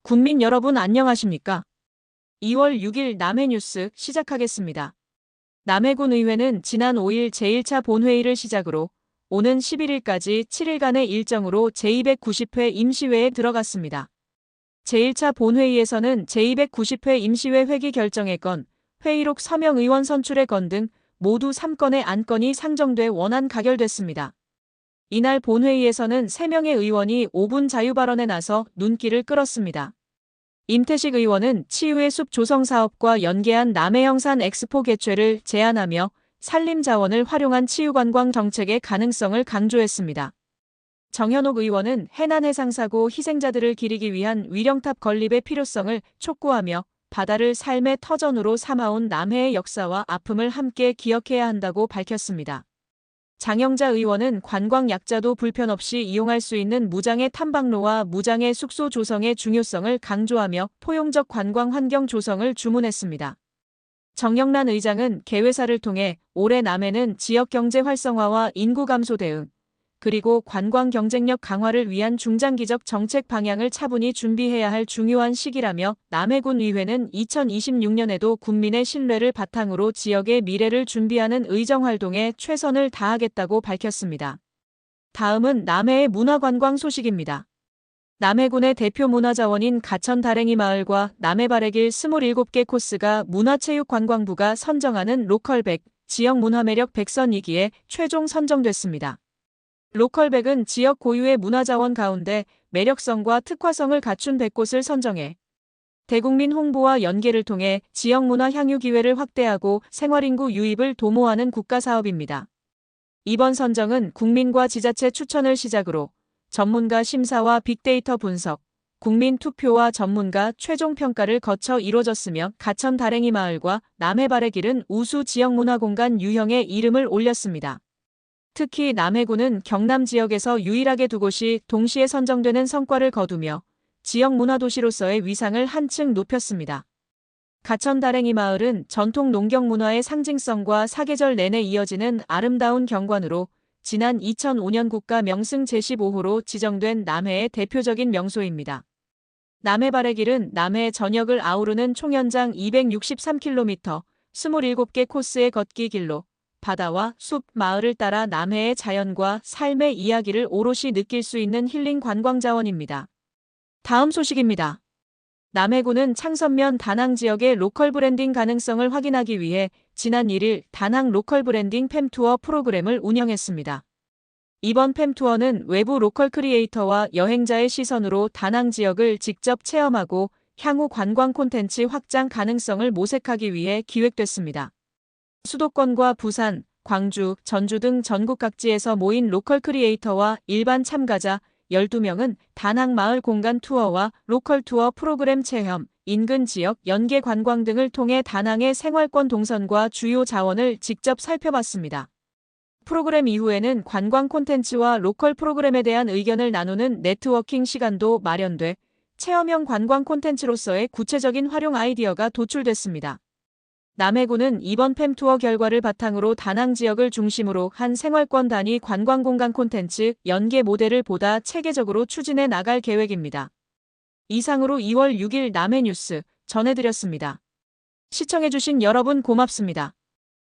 국민 여러분 안녕하십니까? 2월 6일 남해 뉴스 시작하겠습니다. 남해군 의회는 지난 5일 제1차 본회의를 시작으로 오는 11일까지 7일간의 일정으로 제290회 임시회에 들어갔습니다. 제1차 본회의에서는 제290회 임시회 회기 결정의 건, 회의록 서명 의원 선출의 건 등 모두 3건의 안건이 상정돼 원안 가결됐습니다. 이날 본회의에서는 3명의 의원이 5분 자유발언에 나서 눈길을 끌었습니다. 임태식 의원은 치유의 숲 조성 사업과 연계한 남해형산 엑스포 개최를 제안하며 산림자원을 활용한 치유관광 정책의 가능성을 강조했습니다. 정현옥 의원은 해난해상사고 희생자들을 기리기 위한 위령탑 건립의 필요성을 촉구하며 바다를 삶의 터전으로 삼아온 남해의 역사와 아픔을 함께 기억해야 한다고 밝혔습니다. 장영자 의원은 관광 약자도 불편 없이 이용할 수 있는 무장애 탐방로와 무장애 숙소 조성의 중요성을 강조하며 포용적 관광 환경 조성을 주문했습니다. 정영란 의장은 개회사를 통해 올해 남해는 지역 경제 활성화와 인구 감소 대응, 그리고 관광 경쟁력 강화를 위한 중장기적 정책 방향을 차분히 준비해야 할 중요한 시기라며 남해군 의회는 2026년에도 국민의 신뢰를 바탕으로 지역의 미래를 준비하는 의정활동에 최선을 다하겠다고 밝혔습니다. 다음은 남해의 문화관광 소식입니다. 남해군의 대표 문화자원인 가천 다랭이 마을과 남해바래길 27개 코스가 문화체육관광부가 선정하는 로컬100 지역 문화매력 100선이기에 최종 선정됐습니다. 로컬100은 지역 고유의 문화자원 가운데 매력성과 특화성을 갖춘 100곳을 선정해 대국민 홍보와 연계를 통해 지역 문화 향유 기회를 확대하고 생활인구 유입을 도모하는 국가사업입니다. 이번 선정은 국민과 지자체 추천을 시작으로 전문가 심사와 빅데이터 분석, 국민 투표와 전문가 최종 평가를 거쳐 이뤄졌으며 가천 다랭이 마을과 남해바래길은 우수 지역문화공간 유형에 이름을 올렸습니다. 특히 남해군은 경남 지역에서 유일하게 2곳이 동시에 선정되는 성과를 거두며 지역 문화도시로서의 위상을 한층 높였습니다. 가천 다랭이 마을은 전통 농경 문화의 상징성과 사계절 내내 이어지는 아름다운 경관으로 지난 2005년 국가 명승 제15호로 지정된 남해의 대표적인 명소입니다. 남해바래길은 남해 전역을 아우르는 총연장 263km, 27개 코스의 걷기 길로 바다와 숲, 마을을 따라 남해의 자연과 삶의 이야기를 오롯이 느낄 수 있는 힐링 관광 자원입니다. 다음 소식입니다. 남해군은 창선면 다낭 지역의 로컬 브랜딩 가능성을 확인하기 위해 지난 1일 다낭 로컬 브랜딩 팸투어 프로그램을 운영했습니다. 이번 팸투어는 외부 로컬 크리에이터와 여행자의 시선으로 다낭 지역을 직접 체험하고 향후 관광 콘텐츠 확장 가능성을 모색하기 위해 기획됐습니다. 수도권과 부산, 광주, 전주 등 전국 각지에서 모인 로컬 크리에이터와 일반 참가자 12명은 다낭 마을 공간 투어와 로컬 투어 프로그램 체험, 인근 지역 연계 관광 등을 통해 다낭의 생활권 동선과 주요 자원을 직접 살펴봤습니다. 프로그램 이후에는 관광 콘텐츠와 로컬 프로그램에 대한 의견을 나누는 네트워킹 시간도 마련돼 체험형 관광 콘텐츠로서의 구체적인 활용 아이디어가 도출됐습니다. 남해군은 이번 팸투어 결과를 바탕으로 다낭 지역을 중심으로 한 생활권 단위 관광공간 콘텐츠 연계 모델을 보다 체계적으로 추진해 나갈 계획입니다. 이상으로 2월 6일 남해 뉴스 전해드렸습니다. 시청해주신 여러분 고맙습니다.